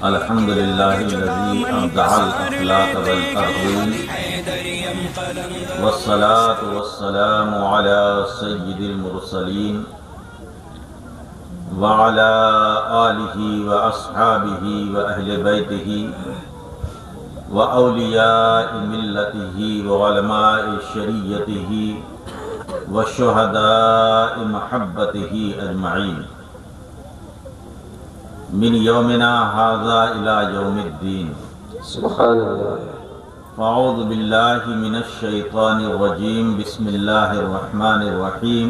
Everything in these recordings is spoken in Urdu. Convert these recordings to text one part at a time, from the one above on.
الحمد لله الذي أبدع الأخلاق والترغيب والصلاة والسلام على سيد المرسلين وعلى آله وأصحابه وأهل بيته وأولياء ملته وعلماء شريعته وشهداء محبته أجمعين من يومنا هذا إلى يوم الدين. سبحان الله. أعوذ بالله من الشيطان الرجيم. بسم الله الرحمن الرحيم.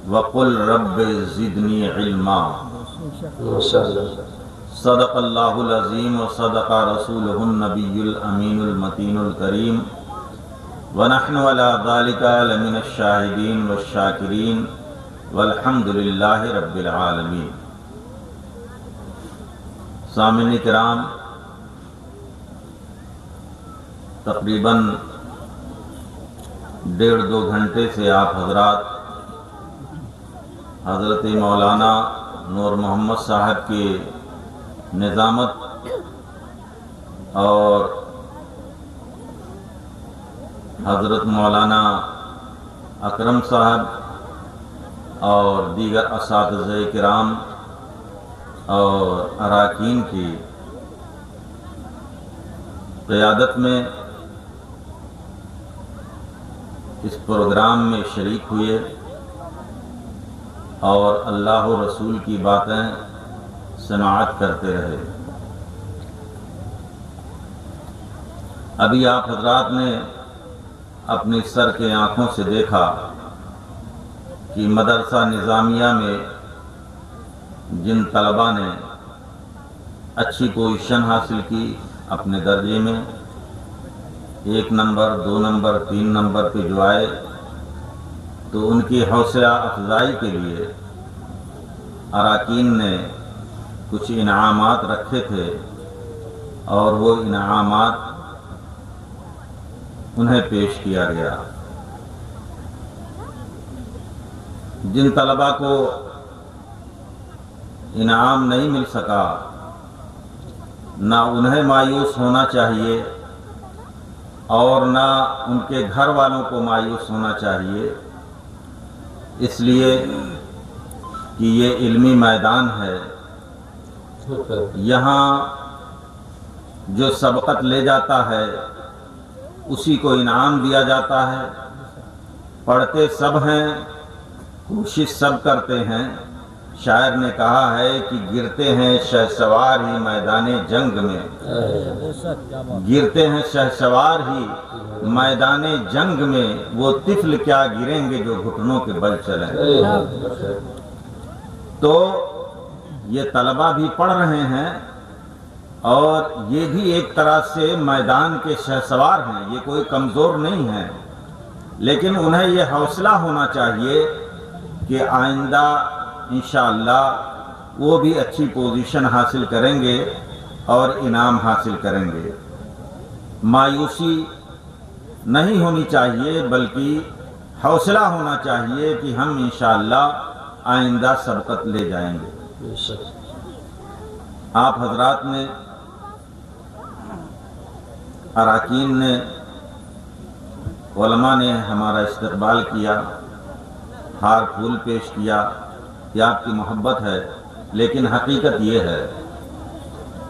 وقل رب زدني علما. ما شاء الله. صدق الله العظيم وصدق رسوله النبي الأمين المتين الكريم ونحن على ذلك لمن الشاهدين والشاكرين والحمد لله رب العالمين. سامعین کرام، تقریباً 1.5-2 گھنٹے سے آپ حضرات حضرت مولانا نور محمد صاحب کی نظامت اور حضرت مولانا اکرم صاحب اور دیگر اساتذہ کرام اور اراکین کی قیادت میں اس پروگرام میں شریک ہوئے اور اللہ و رسول کی باتیں سماعت کرتے رہے. ابھی آپ حضرات نے اپنی سر کے آنکھوں سے دیکھا کہ مدرسہ نظامیہ میں جن طلباء نے اچھی پوزیشن حاصل کی اپنے درجے میں 1 نمبر 2 نمبر 3 نمبر پہ جو آئے تو ان کی حوصلہ افزائی کے لیے اراکین نے کچھ انعامات رکھے تھے اور وہ انعامات انہیں پیش کیا گیا. جن طلباء کو انعام نہیں مل سکا نہ انہیں مایوس ہونا چاہیے اور نہ ان کے گھر والوں کو مایوس ہونا چاہیے، اس لیے کہ یہ علمی میدان ہے. یہاں جو سبقت لے جاتا ہے اسی کو انعام دیا جاتا ہے. پڑھتے سب ہیں، کوشش سب کرتے ہیں. شاعر نے کہا ہے کہ گرتے ہیں شہسوار ہی میدان جنگ میں، گرتے ہیں شہسوار ہی میدان جنگ میں، وہ طفل کیا گریں گے جو گھٹنوں کے بل چلیں. تو یہ طلباء بھی پڑھ رہے ہیں اور یہ بھی ایک طرح سے میدان کے شہسوار ہیں، یہ کوئی کمزور نہیں ہیں، لیکن انہیں یہ حوصلہ ہونا چاہیے کہ آئندہ انشاءاللہ وہ بھی اچھی پوزیشن حاصل کریں گے اور انعام حاصل کریں گے. مایوسی نہیں ہونی چاہیے بلکہ حوصلہ ہونا چاہیے کہ ہم انشاءاللہ آئندہ سبقت لے جائیں گے. آپ حضرات نے اراکین نے علماء نے ہمارا استقبال کیا، ہار پھول پیش کیا. یہ آپ کی محبت ہے، لیکن حقیقت یہ ہے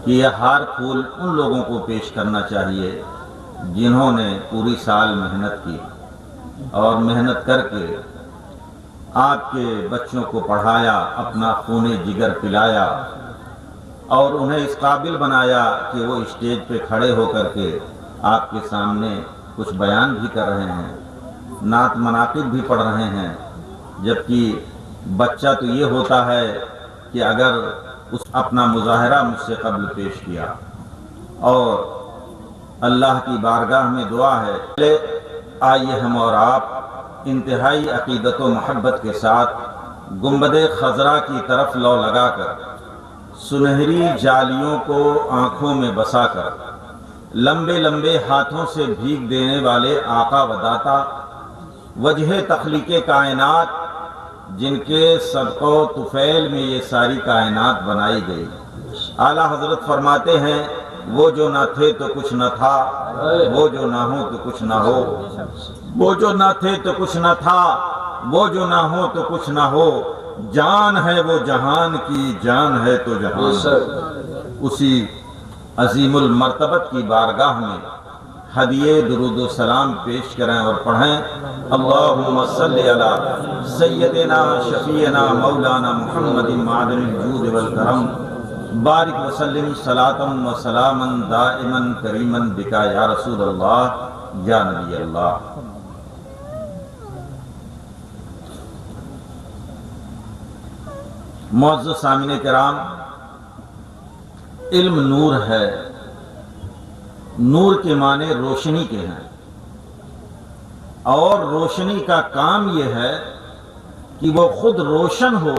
کہ یہ ہار پھول ان لوگوں کو پیش کرنا چاہیے جنہوں نے پوری سال محنت کی اور محنت کر کے آپ کے بچوں کو پڑھایا، اپنا خون جگر پلایا اور انہیں اس قابل بنایا کہ وہ اسٹیج پہ کھڑے ہو کر کے آپ کے سامنے کچھ بیان بھی کر رہے ہیں، نعت مناقب بھی پڑھ رہے ہیں. جبکہ بچہ تو یہ ہوتا ہے کہ اگر اس اپنا مظاہرہ مجھ سے قبل پیش کیا. اور اللہ کی بارگاہ میں دعا ہے، آئیے ہم اور آپ انتہائی عقیدت و محبت کے ساتھ گنبد خضرا کی طرف لو لگا کر، سنہری جالیوں کو آنکھوں میں بسا کر، لمبے لمبے ہاتھوں سے بھیگ دینے والے آقا و داتا، وجہ تخلیق کائنات جن کے صدقہ و طفیل میں یہ ساری کائنات بنائی گئی۔ اعلیٰ حضرت فرماتے ہیں وہ جو نہ تھے تو کچھ نہ تھا، وہ جو نہ ہو تو کچھ نہ ہو، وہ جو نہ تھے تو کچھ نہ تھا، وہ جو نہ ہو تو کچھ نہ ہو، جان ہے وہ جہان کی، جان ہے تو جہان۔ اسی عظیم المرتبت کی بارگاہ میں ہدیے درود و سلام پیش کریں اور پڑھیں۔ اللہم صلی علی سیدنا شفیعنا مولانا محمد معدن الجود والکرم، بارک وسلم صلاۃ و سلاما دائما کریما بکا یا رسول اللہ یا نبی اللہ۔ معزز سامعین کرام، علم نور ہے، نور کے معنی روشنی کے ہیں، اور روشنی کا کام یہ ہے کہ وہ خود روشن ہو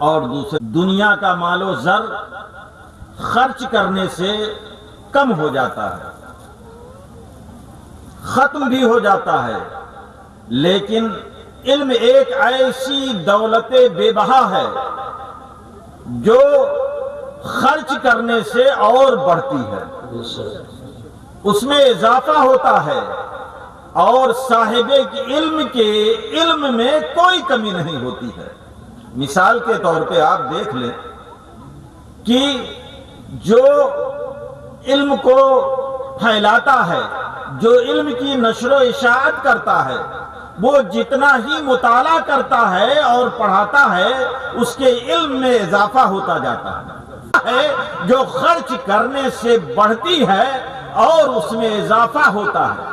اور دوسرے دنیا کا مال و زر خرچ کرنے سے کم ہو جاتا ہے، ختم بھی ہو جاتا ہے، لیکن علم ایک ایسی دولت بے بہا ہے جو خرچ کرنے سے اور بڑھتی ہے، اس میں اضافہ ہوتا ہے، اور صاحب علم کے علم میں کوئی کمی نہیں ہوتی ہے۔ مثال کے طور پہ آپ دیکھ لیں کہ جو علم کو پھیلاتا ہے، جو علم کی نشر و اشاعت کرتا ہے، وہ جتنا ہی مطالعہ کرتا ہے اور پڑھاتا ہے اس کے علم میں اضافہ ہوتا جاتا ہے، جو خرچ کرنے سے بڑھتی ہے اور اس میں اضافہ ہوتا ہے۔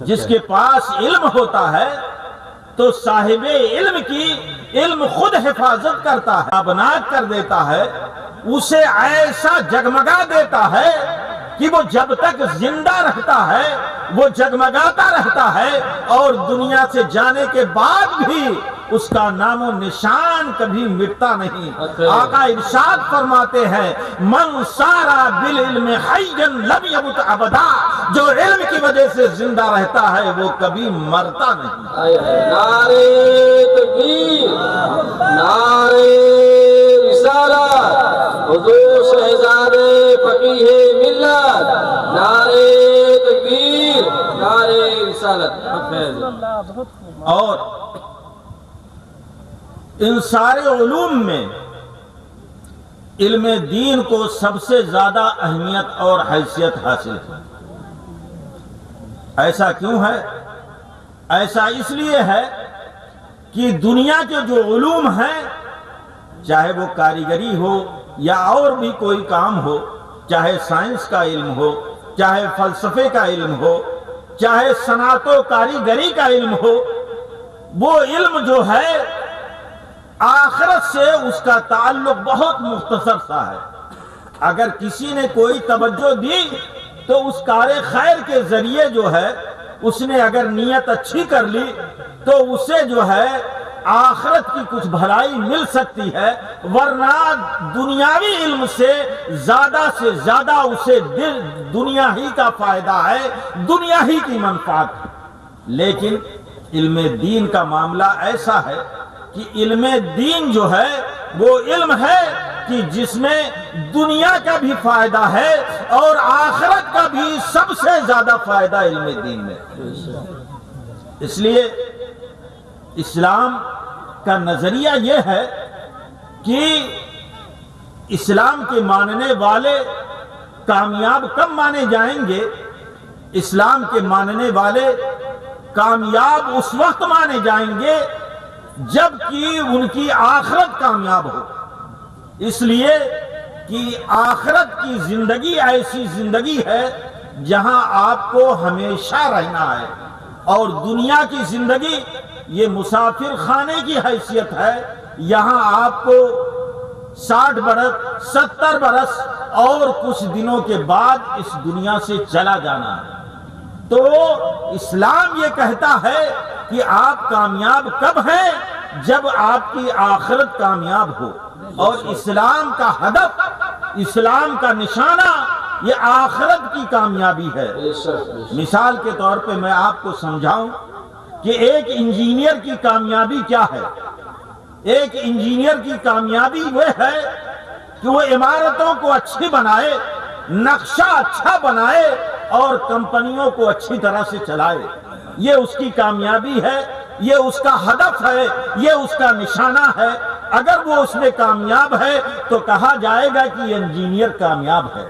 جس کے پاس علم ہوتا ہے تو صاحب علم کی علم خود حفاظت کرتا ہے، ابناک کر دیتا ہے، اسے ایسا جگمگا دیتا ہے کہ وہ جب تک زندہ رہتا ہے وہ جگمگاتا رہتا ہے، اور دنیا سے جانے کے بعد بھی اس کا نام و نشان کبھی مٹتا نہیں۔ آقا ارشاد فرماتے ہیں من سارا بالعلم حیا لم یمت ابدا، جو علم کی وجہ سے زندہ رہتا ہے وہ کبھی مرتا نہیں۔ نعرے تکبیر، نعرے رسالت، حضور شہزادے فقیہ ملت، نعرے تکبیر، نعرے رسالت۔ اور ان سارے علوم میں علم دین کو سب سے زیادہ اہمیت اور حیثیت حاصل ہے۔ ایسا کیوں ہے؟ ایسا اس لیے ہے کہ دنیا کے جو علوم ہیں، چاہے وہ کاریگری ہو یا اور بھی کوئی کام ہو، چاہے سائنس کا علم ہو، چاہے فلسفے کا علم ہو، چاہے صنعت و کاریگری کا علم ہو، وہ علم جو ہے آخرت سے اس کا تعلق بہت مختصر سا ہے۔ اگر کسی نے کوئی توجہ دی تو اس کار خیر کے ذریعے جو ہے اس نے اگر نیت اچھی کر لی تو اسے جو ہے آخرت کی کچھ بھلائی مل سکتی ہے، ورنہ دنیاوی علم سے زیادہ اسے دنیا ہی کا فائدہ ہے، دنیا ہی کی منفعت ہے۔ لیکن علم دین کا معاملہ ایسا ہے کہ علم دین جو ہے وہ علم ہے کہ جس میں دنیا کا بھی فائدہ ہے اور آخرت کا بھی سب سے زیادہ فائدہ علم دین میں۔ اس لیے اسلام کا نظریہ یہ ہے کہ اسلام کے ماننے والے کامیاب کب مانے جائیں گے؟ اسلام کے ماننے والے کامیاب اس وقت مانے جائیں گے جب کہ ان کی آخرت کامیاب ہو، اس لیے کہ آخرت کی زندگی ایسی زندگی ہے جہاں آپ کو ہمیشہ رہنا ہے، اور دنیا کی زندگی یہ مسافر خانے کی حیثیت ہے، یہاں آپ کو 60 برس 70 برس اور کچھ دنوں کے بعد اس دنیا سے چلا جانا ہے۔ تو اسلام یہ کہتا ہے کہ آپ کامیاب کب ہیں؟ جب آپ کی آخرت کامیاب ہو، اور اسلام کا ہدف، اسلام کا نشانہ یہ آخرت کی کامیابی ہے۔ مثال کے طور پہ میں آپ کو سمجھاؤں کہ ایک انجینئر کی کامیابی کیا ہے۔ ایک انجینئر کی کامیابی وہ ہے کہ وہ عمارتوں کو اچھی بنائے، نقشہ اچھا بنائے اور کمپنیوں کو اچھی طرح سے چلائے۔ یہ اس کی کامیابی ہے، یہ اس کا ہدف ہے، یہ اس کا نشانہ ہے۔ اگر وہ اس میں کامیاب ہے تو کہا جائے گا کہ یہ انجینئر کامیاب ہے۔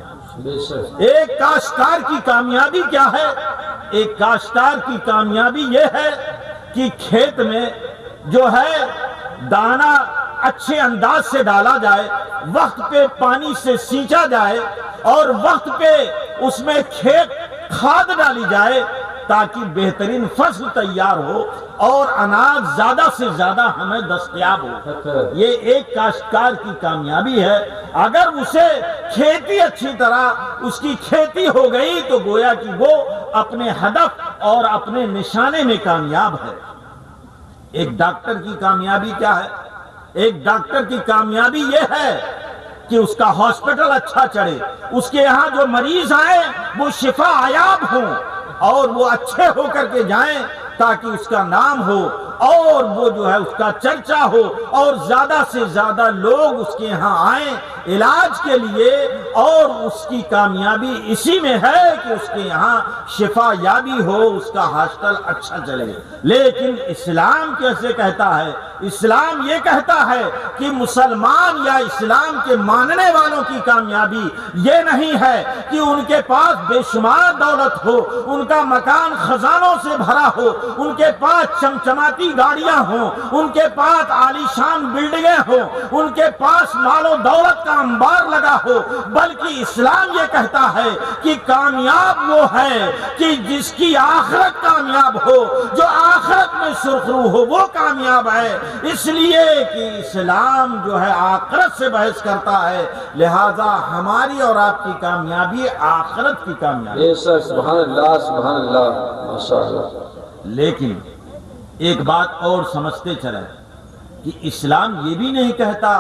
ایک کاشتکار کی کامیابی کیا ہے؟ ایک کاشتکار کی کامیابی یہ ہے کہ کھیت میں جو ہے دانہ اچھے انداز سے ڈالا جائے، وقت پہ پانی سے سینچا جائے اور وقت پہ اس میں کھاد ڈالی جائے تاکہ بہترین فصل تیار ہو اور اناج زیادہ سے زیادہ ہمیں دستیاب ہو۔ یہ ایک کاشتکار کی کامیابی ہے۔ اگر اسے کھیتی اچھی طرح اس کی کھیتی ہو گئی تو گویا کہ وہ اپنے ہدف اور اپنے نشانے میں کامیاب ہے۔ ایک ڈاکٹر کی کامیابی کیا ہے؟ ایک ڈاکٹر کی کامیابی یہ ہے کہ اس کا ہاسپٹل اچھا چلے، اس کے یہاں جو مریض آئیں وہ شفا یاب ہوں اور وہ اچھے ہو کر کے جائیں تاکہ اس کا نام ہو اور وہ جو ہے اس کا چرچا ہو اور زیادہ سے زیادہ لوگ اس کے یہاں آئیں علاج کے لیے، اور اس کی کامیابی اسی میں ہے کہ اس کے یہاں شفا یابی ہو، اس کا ہاسپٹل اچھا چلے۔ لیکن اسلام کیسے کہتا ہے؟ اسلام یہ کہتا ہے کہ مسلمان یا اسلام کے ماننے والوں کی کامیابی یہ نہیں ہے کہ ان کے پاس بے شمار دولت ہو، ان کا مکان خزانوں سے بھرا ہو، ان کے پاس چمچماتی گاڑیاں ہوں، ان کے پاس عالی شان بلڈنگیں ہوں، ان کے پاس مال و دولت کا انبار لگا ہو، بلکہ اسلام یہ کہتا ہے کہ کامیاب وہ ہے کہ جس کی آخرت کامیاب ہو، جو آخرت میں سرخرو ہو، وہ کامیاب ہے۔ اس لیے کہ اسلام جو ہے آخرت سے بحث کرتا ہے، لہذا ہماری اور آپ کی کامیابی آخرت کی کامیابی۔ سبحان اللہ، سبحان اللہ، ماشاء اللہ۔ لیکن ایک بات اور سمجھتے چلیں کہ اسلام یہ بھی نہیں کہتا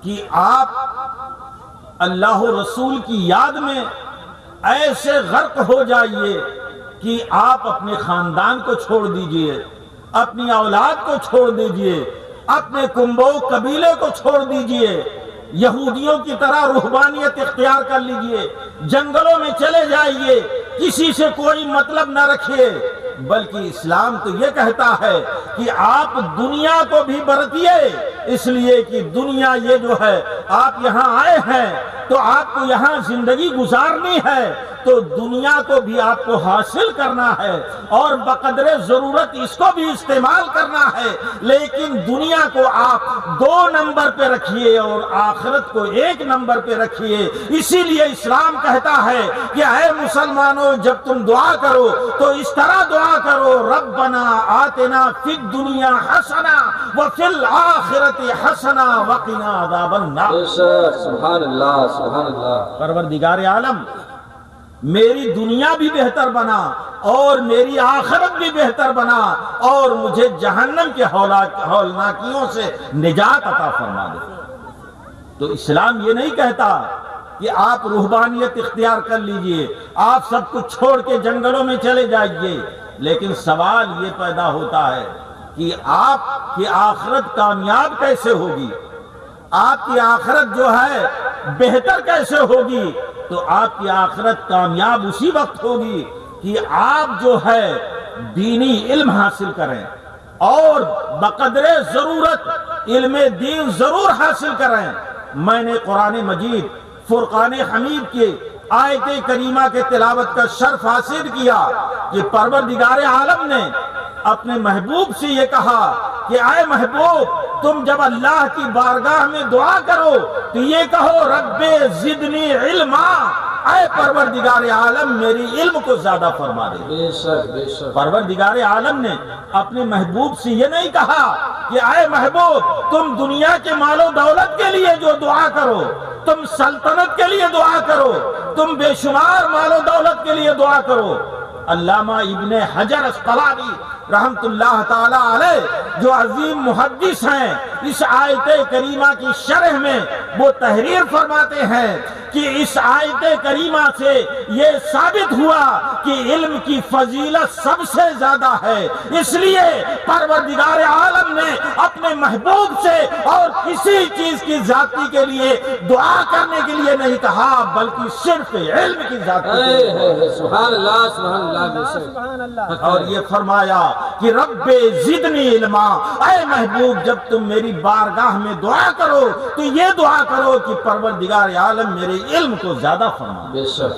کہ آپ اللہ و رسول کی یاد میں ایسے غرق ہو جائیے کہ آپ اپنے خاندان کو چھوڑ دیجئے، اپنی اولاد کو چھوڑ دیجئے، اپنے کنبو قبیلے کو چھوڑ دیجئے، یہودیوں کی طرح رہبانیت اختیار کر لیجئے، جنگلوں میں چلے جائیے، کسی سے کوئی مطلب نہ رکھیے، بلکہ اسلام تو یہ کہتا ہے کہ آپ دنیا کو بھی برتیے، اس لیے کہ دنیا یہ جو ہے آپ یہاں آئے ہیں تو آپ کو یہاں زندگی گزارنی ہے، تو دنیا کو بھی آپ کو حاصل کرنا ہے اور بقدر ضرورت اس کو بھی استعمال کرنا ہے، لیکن دنیا کو آپ 2 نمبر پہ رکھیے اور آخرت کو 1 نمبر پہ رکھیے۔ اسی لیے اسلام کہتا ہے کہ اے مسلمانوں، جب تم دعا کرو تو اس طرح دعا کرو، ربنا آتنا فی الدنیا حسنہ وفی الآخرت حسنہ وقنا عذاب النار۔ سبحان اللہ، سبحان اللہ۔ پروردگار عالم میری دنیا بھی بہتر بنا اور میری آخرت بھی بہتر بنا اور مجھے جہنم کے ہولناکیوں سے نجات عطا فرما دے۔ تو اسلام یہ نہیں کہتا کہ آپ رہبانیت اختیار کر لیجئے، آپ سب کچھ چھوڑ کے جنگلوں میں چلے جائیے، لیکن سوال یہ پیدا ہوتا ہے کہ آپ کی آخرت کامیاب کیسے ہوگی؟ آپ کی آخرت جو ہے بہتر کیسے ہوگی؟ تو آپ کی آخرت کامیاب اسی وقت ہوگی کہ آپ جو ہے دینی علم حاصل کریں اور بقدر ضرورت علم دین ضرور حاصل کریں۔ میں نے قرآن مجید فرقان حمید کے آیت کریمہ کے تلاوت کا شرف حاصل کیا کہ پروردگار عالم نے اپنے محبوب سے یہ کہا کہ اے محبوب، تم جب اللہ کی بارگاہ میں دعا کرو تو یہ کہو رب زدنی علما، اے پروردگار عالم میری علم کو زیادہ فرما دے۔ بے شک، بے شک۔ پروردگار عالم نے اپنے محبوب سے یہ نہیں کہا کہ اے محبوب تم دنیا کے مال و دولت کے لیے جو دعا کرو، تم سلطنت کے لیے دعا کرو، تم بے شمار مال و دولت کے لیے دعا کرو۔ علامہ ابن حجر اسقلانی رحمت اللہ تعالی علیہ جو عظیم محدث ہیں، اس آیت کریمہ کی شرح میں وہ تحریر فرماتے ہیں کہ اس آیت کریمہ سے یہ ثابت ہوا کہ علم کی فضیلت سب سے زیادہ ہے، اس لیے پروردگار عالم نے اپنے محبوب سے اور کسی چیز کی زیادتی کے لیے دعا کرنے کے لیے نہیں کہا، بلکہ صرف علم کی زیادتی کے لیے۔ سبحان اللہ بے شک۔ اور یہ فرمایا کہ رب زدنی علما، اے محبوب جب تم میری بارگاہ میں دعا کرو تو یہ دعا کرو کہ پروردگار عالم میرے علم کو زیادہ فرما۔ بے شک۔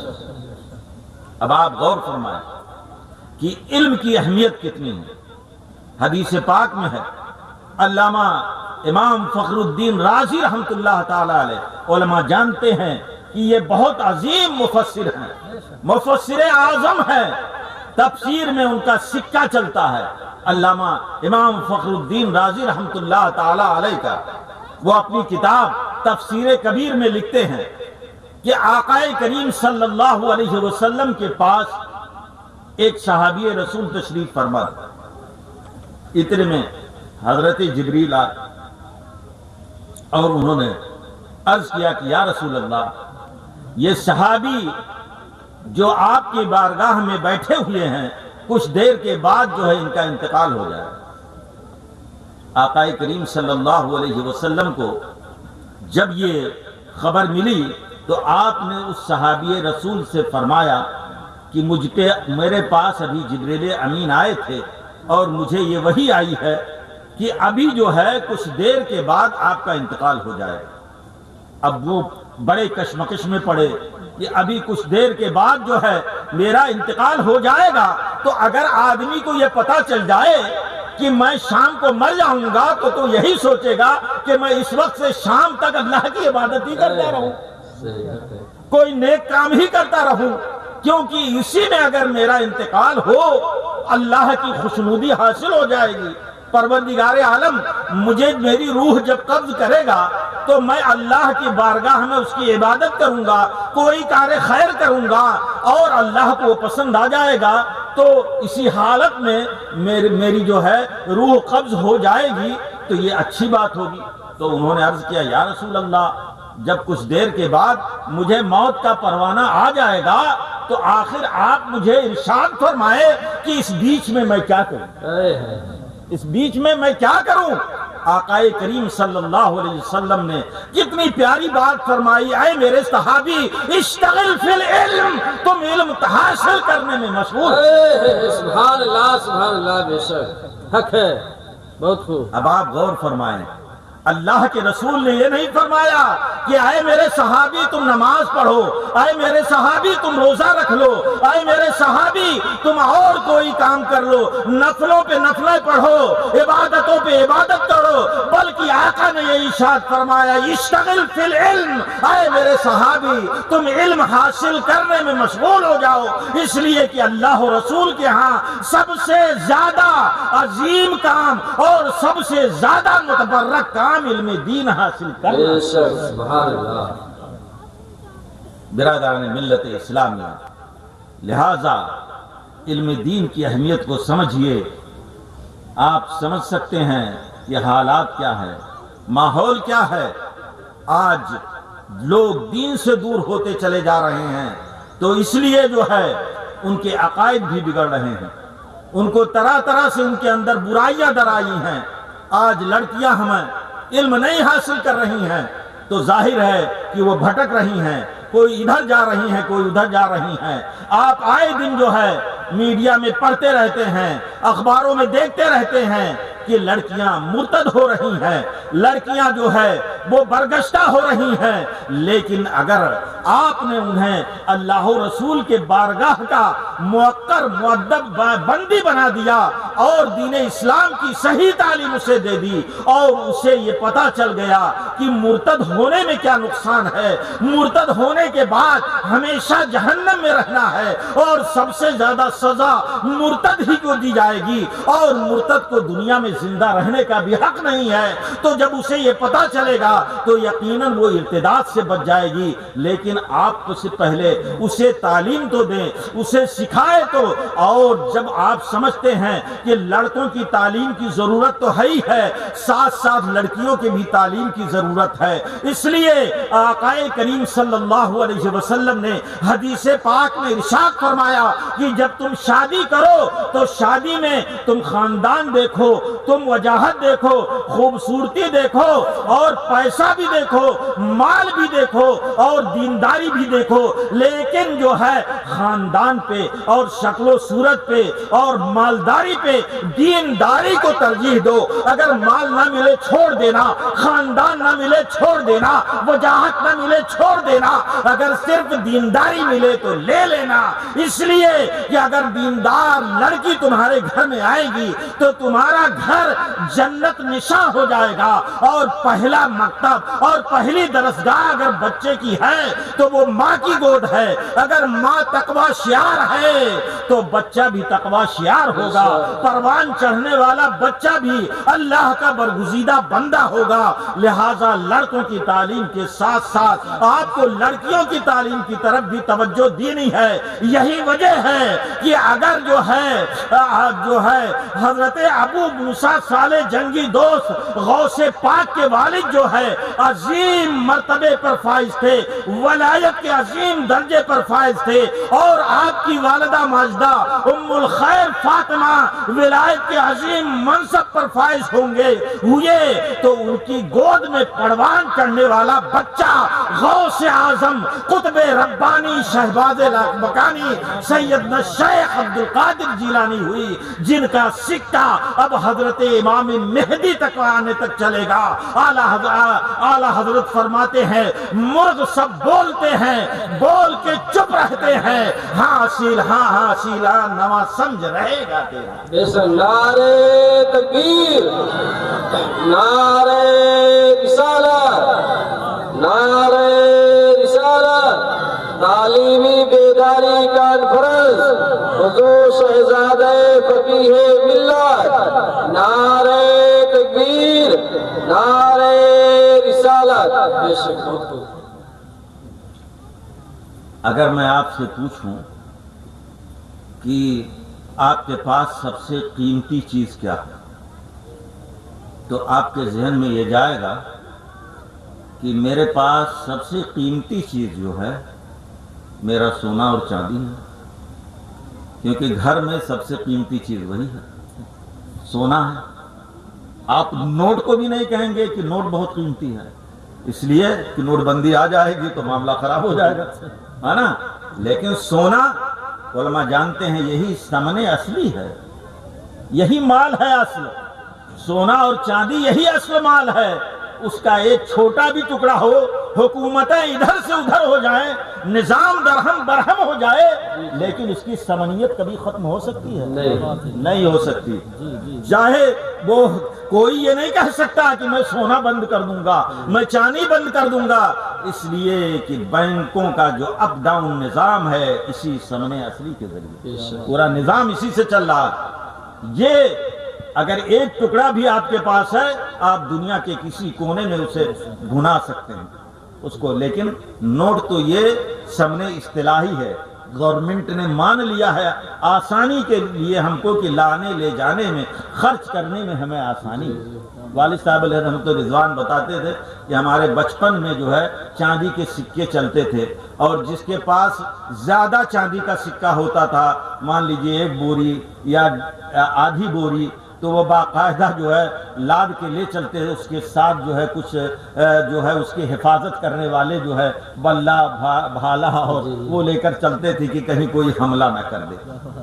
اب آپ غور فرمائیں کہ علم کی اہمیت کتنی ہے۔ حدیث پاک میں ہے، علامہ امام فخر الدین رازی رحمۃ اللہ تعالی علیہ، علماء جانتے ہیں کہ یہ بہت عظیم مفسر ہیں، مفسر اعظم ہیں، تفسیر میں ان کا سکہ چلتا ہے۔ علامہ امام فخر الدین رازی رحمۃ اللہ تعالی علیہ کا وہ اپنی کتاب تفسیر کبیر میں لکھتے ہیں کہ آقا کریم صلی اللہ علیہ وسلم کے پاس ایک صحابی رسول تشریف فرما، اتنے میں حضرت جبریل آئے اور انہوں نے عرض کیا کہ یا رسول اللہ، یہ صحابی جو آپ کی بارگاہ میں بیٹھے ہوئے ہیں کچھ دیر کے بعد جو ہے ان کا انتقال ہو جائے۔ آقا کریم صلی اللہ علیہ وسلم کو جب یہ خبر ملی تو آپ نے اس صحابی رسول سے فرمایا کہ میرے پاس ابھی جبریل امین آئے تھے اور مجھے یہ وحی آئی ہے کہ ابھی جو ہے کچھ دیر کے بعد آپ کا انتقال ہو جائے۔ اب وہ بڑے کشمکش میں پڑے کہ ابھی کچھ دیر کے بعد جو ہے میرا انتقال ہو جائے گا، تو اگر آدمی کو یہ پتا چل جائے کہ میں شام کو مر جاؤں گا تو یہی سوچے گا کہ میں اس وقت سے شام تک اللہ کی عبادت ہی کرتا رہوں، کوئی نیک کام ہی کرتا رہوں، کیونکہ اسی میں اگر میرا انتقال ہو اللہ کی خوشنودی حاصل ہو جائے گی۔ پروردگار عالم مجھے میری روح جب قبض کرے گا تو میں اللہ کی بارگاہ میں اس کی عبادت کروں گا، کوئی کار خیر کروں گا اور اللہ کو پسند آ جائے گا، تو اسی حالت میں میری جو ہے روح قبض ہو جائے گی تو یہ اچھی بات ہوگی۔ تو انہوں نے عرض کیا یا رسول اللہ، جب کچھ دیر کے بعد مجھے موت کا پروانہ آ جائے گا تو آخر آپ مجھے ارشاد فرمائے کہ اس بیچ میں میں کیا کروں، اس بیچ میں میں کیا کروں۔ آقا کریم صلی اللہ علیہ وسلم نے کتنی پیاری بات فرمائی، اے میرے صحابی اشتغل فی العلم، تم علم حاصل کرنے میں مشغول۔ سبحان اللہ بے شک، حق ہے، بہت خوب۔ اب آپ غور فرمائیں، اللہ کے رسول نے یہ نہیں فرمایا کہ اے میرے صحابی تم نماز پڑھو، اے میرے صحابی تم روزہ رکھ لو، اے میرے صحابی تم اور کوئی کام کر لو، نفلوں پہ نفلیں پڑھو، عبادتوں پہ عبادت کرو، بلکہ آقا نے یہ ارشاد فرمایا اشتغل فی العلم، اے میرے صحابی تم علم حاصل کرنے میں مشغول ہو جاؤ، اس لیے کہ اللہ و رسول کے ہاں سب سے زیادہ عظیم کام اور سب سے زیادہ متبرک کام علم دین حاصل کرنا۔ سبحان اللہ۔ برادران ملت اسلامیہ، لہذا علم دین کی اہمیت کو سمجھیے۔ آپ سمجھ سکتے ہیں کہ حالات کیا ہے، ماحول کیا ہے۔ آج لوگ دین سے دور ہوتے چلے جا رہے ہیں، تو اس لیے جو ہے ان کے عقائد بھی بگڑ رہے ہیں، ان کو طرح طرح سے ان کے اندر برائیاں در آئی ہیں۔ آج لڑکیاں ہمیں علم نہیں حاصل کر رہی ہیں تو ظاہر ہے کہ وہ بھٹک رہی ہیں، کوئی ادھر جا رہی ہیں، کوئی ادھر جا رہی ہیں۔ آپ آئے دن جو ہے میڈیا میں پڑھتے رہتے ہیں، اخباروں میں دیکھتے رہتے ہیں کہ لڑکیاں مرتد ہو رہی ہیں، لڑکیاں جو ہے وہ برگشتہ ہو رہی ہیں۔ لیکن اگر آپ نے انہیں اللہ و رسول کے بارگاہ کا موقر مؤدب بندی بنا دیا اور دین اسلام کی صحیح تعلیم اسے دے دی اور اسے یہ پتا چل گیا کہ مرتد ہونے میں کیا نقصان ہے، مرتد ہونے کے بعد ہمیشہ جہنم میں رہنا ہے اور سب سے زیادہ سزا مرتد ہی کو دی جائے گی اور مرتد کو دنیا میں زندہ رہنے کا بھی حق نہیں ہے، تو جب اسے یہ پتا چلے گا تو یقیناً وہ ارتداد سے بچ جائے گی۔ لیکن آپ سے پہلے اسے تعلیم تو دیں، اسے سکھائے تو، اور جب آپ سمجھتے ہیں کہ لڑکوں کی تعلیم کی ضرورت تو ہے ہی ہے، ساتھ ساتھ لڑکیوں کی بھی تعلیم کی ضرورت ہے، اس لیے آقا کریم صلی اللہ علیہ وسلم نے حدیث پاک میں ارشاد فرمایا کہ جب تم شادی کرو تو شادی میں تم خاندان دیکھو، تم وجاہت دیکھو، خوبصورتی دیکھو، اور پیسہ بھی دیکھو، مال بھی دیکھو، اور دینداری بھی دیکھو، لیکن جو ہے خاندان پہ اور شکل و صورت پہ اور مالداری پہ دینداری کو ترجیح دو۔ اگر مال نہ ملے چھوڑ دینا، خاندان نہ ملے چھوڑ دینا، وجاہت نہ ملے چھوڑ دینا، اگر صرف دینداری ملے تو لے لینا، اس لیے کہ اگر دیندار لڑکی تمہارے گھر میں آئے گی تو تمہارا گھر جنت نشاں ہو جائے گا، اور پہلا مکتب اور پہلی درسگاہ اگر بچے کی ہے تو وہ ماں کی گود ہے، اگر ماں تقوی شیار ہے تو بچہ بھی تقوی شیار ہوگا، پروان چڑھنے والا بچہ بھی اللہ کا برگزیدہ بندہ ہوگا۔ لہذا لڑکوں کی تعلیم کے ساتھ ساتھ آپ کو لڑکیوں کی تعلیم کی طرف بھی توجہ دینی ہے۔ یہی وجہ ہے کہ اگر جو ہے حضرت ابو موسیٰ صالح جنگی دوست غوث پاک کے والد جو ہے عظیم مرتبے پر فائز تھے، ولایت کے عظیم درجے پر فائز تھے، اور آپ کی والدہ ماجدہ ام الخیر فاطمہ ولایت کے عظیم منصب پر فائز ہوئے تو ان کی گود میں پروان چڑھنے والا بچہ غوث اعظم قطب ربانی شہباز لاکبکانی سیدنا شیخ عبدالقادر جیلانی ہوئی، جن کا سکہ اب حضرت امام مہدی تک آنے تک چلے گا۔ اعلیٰ حضرت فرماتے ہیں مرغ سب بولتے ہیں، بول کے چپ رہتے ہیں، حاصل نواں سمجھ رہے گا تیرا۔ جیسے نعرے تکبیر، نعرے رسالت، نعرے رسالت، تعلیمی بیداری کانفرنس، حضور شہزادہ فقیہ ملت، نعرے تکبیر، نعرے رسالت۔ بے شک بہت خوب۔ اگر میں آپ سے پوچھوں کہ آپ کے پاس سب سے قیمتی چیز کیا ہے تو آپ کے ذہن میں یہ جائے گا کہ میرے پاس سب سے قیمتی چیز جو ہے میرا سونا اور چاندی ہے، کیونکہ گھر میں سب سے قیمتی چیز وہی ہے، سونا ہے۔ آپ نوٹ کو بھی نہیں کہیں گے کہ نوٹ بہت قیمتی ہے، اس لیے کہ نوٹ بندی آ جائے گی تو معاملہ خراب ہو جائے گا، ہے نا؟ لیکن سونا علماء جانتے ہیں یہی ثمن اصلی ہے، یہی مال ہے اصل، سونا اور چاندی یہی اصل مال ہے۔ اس کا ایک چھوٹا بھی ٹکڑا ہو، حکومتیں ادھر سے ادھر ہو جائیں، نظام درہم برہم ہو جائے، لیکن اس کی ثمنیت کبھی ختم ہو سکتی ہے؟ نہیں ہو سکتی۔ چاہے وہ کوئی یہ نہیں کہہ سکتا کہ میں سونا بند کر دوں گا، میں چاندی بند کر دوں گا، اس لیے کہ بینکوں کا جو اپ ڈاؤن نظام ہے اسی ثمن اصلی کے ذریعے پورا نظام اسی سے چل رہا ہے۔ یہ اگر ایک ٹکڑا بھی آپ کے پاس ہے آپ دنیا کے کسی کونے میں اسے گھنا سکتے ہیں اس کو، لیکن نوٹ تو یہ ثمن اصطلاحی ہے، گورنمنٹ نے مان لیا ہے آسانی کے لیے ہم کو کہ لانے لے جانے میں خرچ کرنے میں ہمیں آسانی ہے۔ والد صاحب علیہ رحمۃ رضوان بتاتے تھے کہ ہمارے بچپن میں جو ہے چاندی کے سکے چلتے تھے، اور جس کے پاس زیادہ چاندی کا سکہ ہوتا تھا، مان لیجئے 1 بوری یا آدھی بوری، تو وہ باقاعدہ جو ہے لاد کے لے چلتے ہیں، اس کے ساتھ جو ہے کچھ جو ہے اس کی حفاظت کرنے والے جو ہے بلہ بھالا اور وہ لے کر چلتے تھے کہ کہیں کوئی حملہ نہ کر دے۔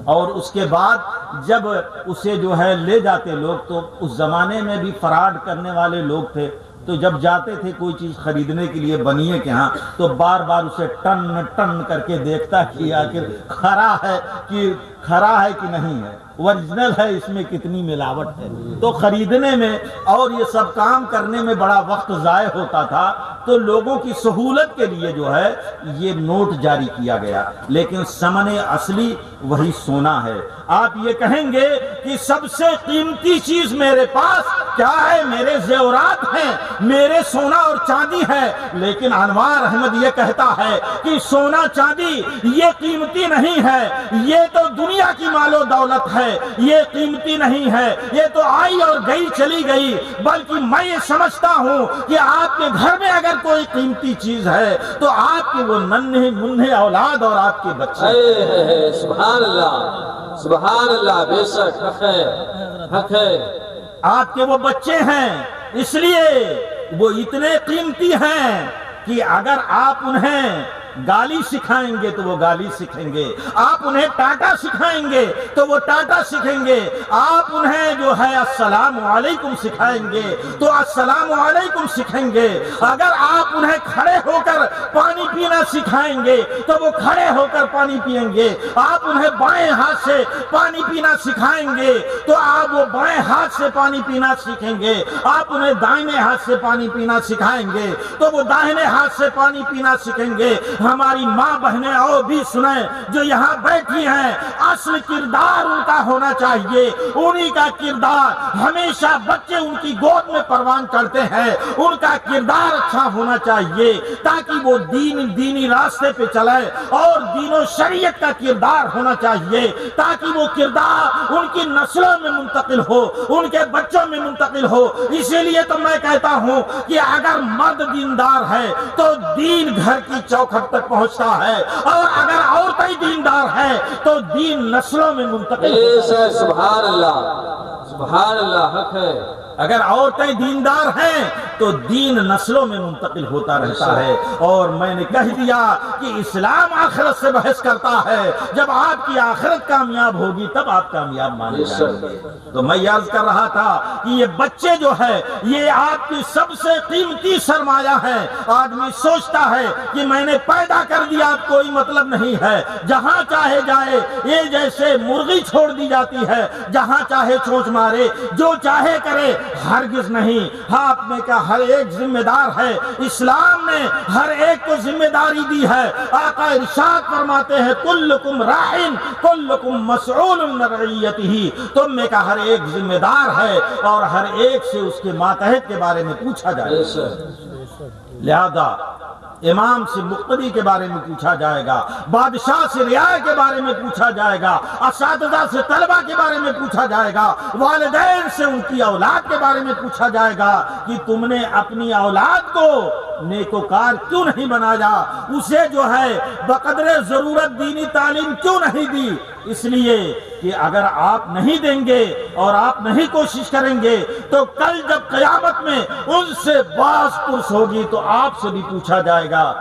اور اس کے بعد جب اسے جو ہے لے جاتے لوگ، تو اس زمانے میں بھی فراڈ کرنے والے لوگ تھے، تو جب جاتے تھے کوئی چیز خریدنے کے لیے بنیے کے ہاں تو بار بار اسے ٹن ٹن کر کے دیکھتا کہ آخر کھرا ہے کہ نہیں ہے، اوریجنل ہے، اس میں کتنی ملاوٹ ہے۔ تو خریدنے میں اور یہ سب کام کرنے میں بڑا وقت ضائع ہوتا تھا، تو لوگوں کی سہولت کے لیے جو ہے یہ نوٹ جاری کیا گیا، لیکن ثمن اصلی وہی سونا ہے۔ آپ یہ کہیں گے کہ سب سے قیمتی چیز میرے پاس کیا ہے؟ میرے زیورات ہیں، میرے سونا اور چاندی ہے، لیکن انوار احمد یہ کہتا ہے کہ سونا چاندی یہ قیمتی نہیں ہے، یہ تو دنیا کی مال و دولت ہے، یہ قیمتی نہیں ہے، یہ تو آئی اور گئی چلی گئی، بلکہ میں یہ سمجھتا ہوں کہ آپ کے گھر میں اگر کوئی قیمتی چیز ہے تو آپ کے وہ ننھے منھے اولاد اور آپ کے بچے۔ سبحان اللہ، سبحان اللہ، بے شک حق ہے، حق ہے۔ آپ کے وہ بچے ہیں، اس لیے وہ اتنے قیمتی ہیں کہ اگر آپ انہیں گالی سکھائیں گے تو وہ گالی سیکھیں گے، آپ انہیں ٹاٹا سکھائیں گے تو وہ ٹاٹا سیکھیں گے، آپ انہیں جو ہے السلام علیکم سکھائیں گے تو السلام علیکم سیکھیں گے، اگر آپ انہیں کھڑے ہو کر پانی پینا سکھائیں گے تو وہ کھڑے ہو کر پانی پئیں گے، آپ انہیں بائیں ہاتھ سے پانی پینا سکھائیں گے تو آپ وہ بائیں ہاتھ سے پانی پینا سیکھیں گے، آپ انہیں دائیں ہاتھ سے پانی پینا سکھائیں گے تو وہ داہنے ہاتھ سے پانی پینا سیکھیں گے۔ ہماری ماں بہنیں اور بھی سنیں جو یہاں بیٹھی ہیں، اصل کردار ان کا ہونا چاہیے، انہی کا کردار ہمیشہ بچے ان کی گود میں پروان چڑھتے ہیں، ان کا کردار اچھا ہونا چاہیے تاکہ وہ دینی راستے پہ چلے، اور دین و شریعت کا کردار ہونا چاہیے تاکہ وہ کردار ان کی نسلوں میں منتقل ہو، ان کے بچوں میں منتقل ہو۔ اسی لیے تو میں کہتا ہوں کہ اگر مرد دیندار ہے تو دین گھر کی چوکھٹ تک پہنچتا ہے، اور اگر عورتیں دیندار ہیں تو دین نسلوں میں منتقل ہوتا ہے۔ سبحان اللہ، سبحان اللہ، حق ہے۔ اگر عورتیں دیندار ہیں تو دین نسلوں میں منتقل ہوتا رہتا ہے، اور میں نے کہہ دیا کہ اسلام آخرت سے بحث کرتا ہے، جب آپ کی آخرت کامیاب ہوگی تب آپ کامیاب مانے جائیں گے۔ تو میں یہ عرض کر رہا تھا کہ یہ بچے جو ہے یہ آپ کی سب سے قیمتی سرمایہ ہے۔ آدمی سوچتا ہے کہ میں نے پیدا کر دیا، کوئی مطلب نہیں ہے، جہاں چاہے جائے، یہ جیسے مرغی چھوڑ دی جاتی ہے، جہاں چاہے چونچ مارے، جو چاہے کرے، ہرگز نہیں۔ آپ نے کہا ہر ایک ذمہ دار ہے، اسلام نے ہر ایک کو ذمہ داری دی ہے۔ آقا ارشاد فرماتے ہیں کلکم راعٍ کلکم مسئول عن رعیتہ، تم میں کا ہر ایک ذمہ دار ہے اور ہر ایک سے اس کے ماتحت کے بارے میں پوچھا جائے گا۔ لہذا امام سے مقتدی کے بارے میں پوچھا جائے گا، بادشاہ سے رعایا کے بارے میں پوچھا جائے گا، اساتذہ سے طلبہ کے بارے میں پوچھا جائے گا، والدین سے ان کی اولاد کے بارے میں پوچھا جائے گا کہ تم نے اپنی اولاد کو نیکوکار کیوں نہیں بنایا، اسے جو ہے بقدر ضرورت دینی تعلیم کیوں نہیں دی؟ اس لیے کہ اگر آپ نہیں دیں گے اور آپ نہیں کوشش کریں گے تو کل جب قیامت میں ان سے باز پرس ہوگی تو آپ سے بھی پوچھا جائے گا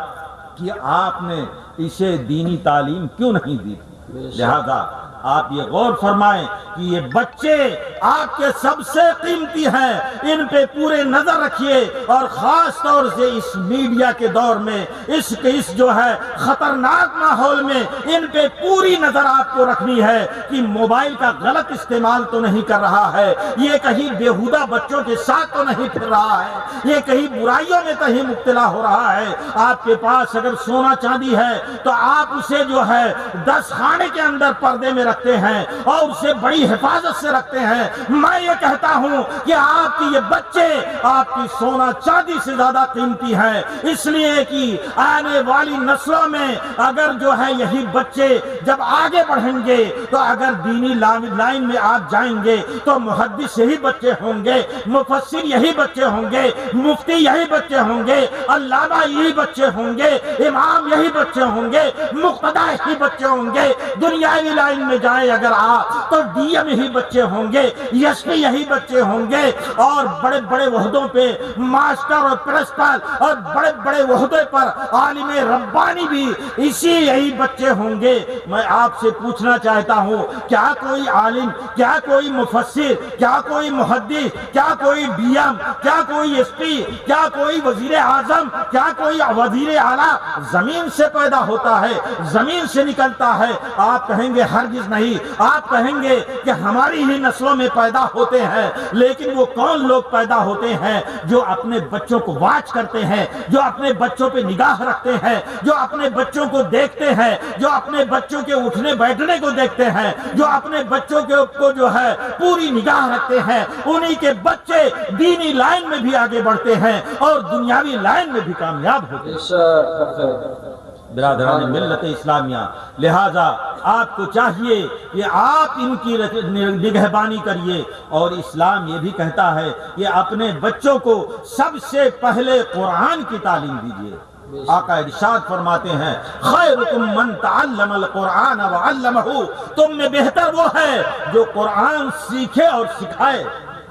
کہ آپ نے اسے دینی تعلیم کیوں نہیں دی۔ لہذا آپ یہ غور فرمائیں کہ یہ بچے آپ کے سب سے قیمتی ہیں، ان پہ پورے نظر رکھیے، اور خاص طور سے اس میڈیا کے دور میں، اس جو ہے خطرناک ماحول میں ان پہ پوری نظر آپ کو رکھنی ہے کہ موبائل کا غلط استعمال تو نہیں کر رہا ہے، یہ کہیں بیہودہ بچوں کے ساتھ تو نہیں پھر رہا ہے، یہ کہیں برائیوں میں کہیں مبتلا ہو رہا ہے۔ آپ کے پاس اگر سونا چاندی ہے تو آپ اسے جو ہے 10 خانے کے اندر پردے میں رکھتے ہیں اور اسے بڑی حفاظت سے رکھتے ہیں۔ میں یہ کہتا ہوں کہ آپ کی یہ بچے آپ کی سونا چاندی سے زیادہ قیمتی ہیں، اس لیے کہ آنے والی نسلوں میں اگر جو ہے یہی بچے جب آگے بڑھیں گے تو اگر دینی لائن میں آپ جائیں گے تو محدث یہی بچے ہوں گے، مفسر یہی بچے ہوں گے، مفتی یہی بچے ہوں گے، علامہ یہی بچے ہوں گے، امام یہی بچے ہوں گے، مقتدی یہی بچے ہوں گے۔ دنیاوی لائن میں جائیں اگر آپ تو ڈی ایم یہی بچے ہوں گے، ایس پی یہی بچے ہوں گے، اور بڑے بڑے عہدوں پہ ماسٹر اور پرنسپل اور بڑے بڑے عہدے پر عالم ربانی بھی یہی بچے ہوں گے۔ میں آپ سے پوچھنا چاہتا ہوں کیا کوئی عالم، کیا کوئی مفسر، کیا کوئی محدث، کیا کوئی ڈی ایم، کیا کوئی ایس پی، کیا کوئی وزیر اعظم، کیا کوئی وزیر اعلیٰ زمین سے پیدا ہوتا ہے، زمین سے نکلتا ہے؟ آپ کہیں گے ہرگز ہرگز نہیں. آپ کہیں گے کہ ہماری ہی نسلوں میں پیدا ہوتے ہیں، لیکن وہ کون لوگ پیدا ہوتے ہیں جو اپنے بچوں کو واچ کرتے ہیں، جو اپنے بچوں پہ نگاہ رکھتے ہیں، جو اپنے بچوں کو دیکھتے ہیں، جو اپنے بچوں کے اٹھنے بیٹھنے کو دیکھتے ہیں، جو اپنے بچوں کو جو ہے پوری نگاہ رکھتے ہیں. انہی کے بچے دینی لائن میں بھی آگے بڑھتے ہیں اور دنیاوی لائن میں بھی کامیاب ہوتے ہیں. برادران ملت اسلامیہ، لہذا آپ کو چاہیے کہ آپ ان کی نگہبانی کریے. اور اسلام یہ بھی کہتا ہے کہ اپنے بچوں کو سب سے پہلے قرآن کی تعلیم دیجیے. آقا ارشاد فرماتے ہیں خیرکم من تعلم القرآن وعلمہ، تم میں بہتر وہ ہے جو قرآن سیکھے اور سکھائے.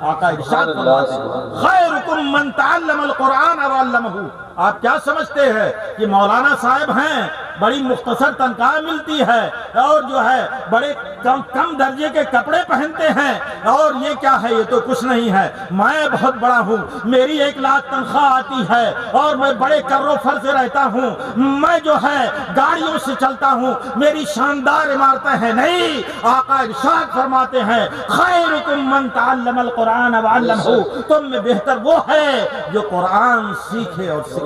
آقا ارشاد فرماتے ہیں خیرکم من تعلم القرآن وعلمہ. آپ کیا سمجھتے ہیں کہ مولانا صاحب ہیں، بڑی مختصر تنخواہ ملتی ہے اور جو ہے بڑے کم درجے کے کپڑے پہنتے ہیں اور یہ کیا ہے؟ یہ تو کچھ نہیں ہے. میں بہت بڑا ہوں، میری 1 لاکھ تنخواہ آتی ہے اور میں بڑے کر و فر سے رہتا ہوں، میں جو ہے گاڑیوں سے چلتا ہوں، میری شاندار عمارتیں ہیں. نہیں، آقا ارشاد فرماتے ہیں خیرکم من تعلم القرآن وعلمہ، تم میں بہتر وہ ہے جو قرآن سیکھے اور سکھائے.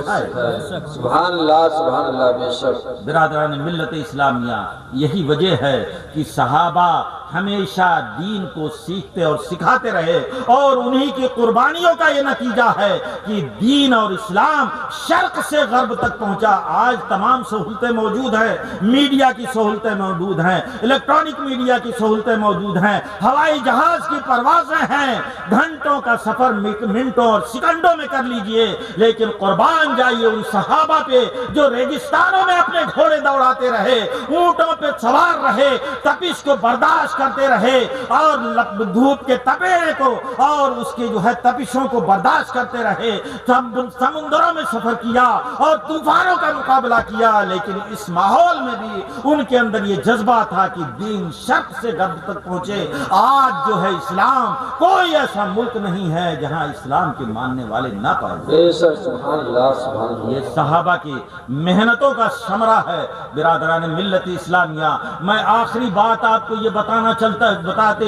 سبحان اللہ، سبحان اللہ. بے شک برادران ملت اسلامیہ، یہی وجہ ہے کہ صحابہ ہمیشہ دین کو سیکھتے اور سکھاتے رہے اور انہی کی قربانیوں کا یہ نتیجہ ہے کہ دین اور اسلام شرق سے غرب تک پہنچا. آج تمام سہولتیں موجود ہیں، میڈیا کی سہولتیں موجود ہیں، الیکٹرانک میڈیا کی سہولتیں موجود ہیں، ہوائی جہاز کی پروازیں ہیں، گھنٹوں کا سفر منٹوں اور سیکنڈوں میں کر لیجئے. لیکن قربان جائیے ان صحابہ پہ جو ریگستانوں میں اپنے گھوڑے دوڑاتے رہے، اونٹوں پہ سوار رہے، تپش کو برداشت کرتے رہے اور دھوپ کے تپیرے کو اور اس کے جو ہے تپشوں کو برداشت کرتے رہے. سمندروں میں سفر کیا اور طوفانوں کا مقابلہ کیا، لیکن اس ماحول میں بھی ان کے اندر یہ جذبہ تھا کہ دین شرق سے غرب تک پہنچے. آج جو ہے اسلام، کوئی ایسا ملک نہیں ہے جہاں اسلام کے ماننے والے نہ پائے. سبحان اللہ، سبحان اللہ. یہ صحابہ کی محنتوں کا ثمرہ ہے. برادران ملت اسلامیہ، میں آخری بات آپ کو یہ بتاتے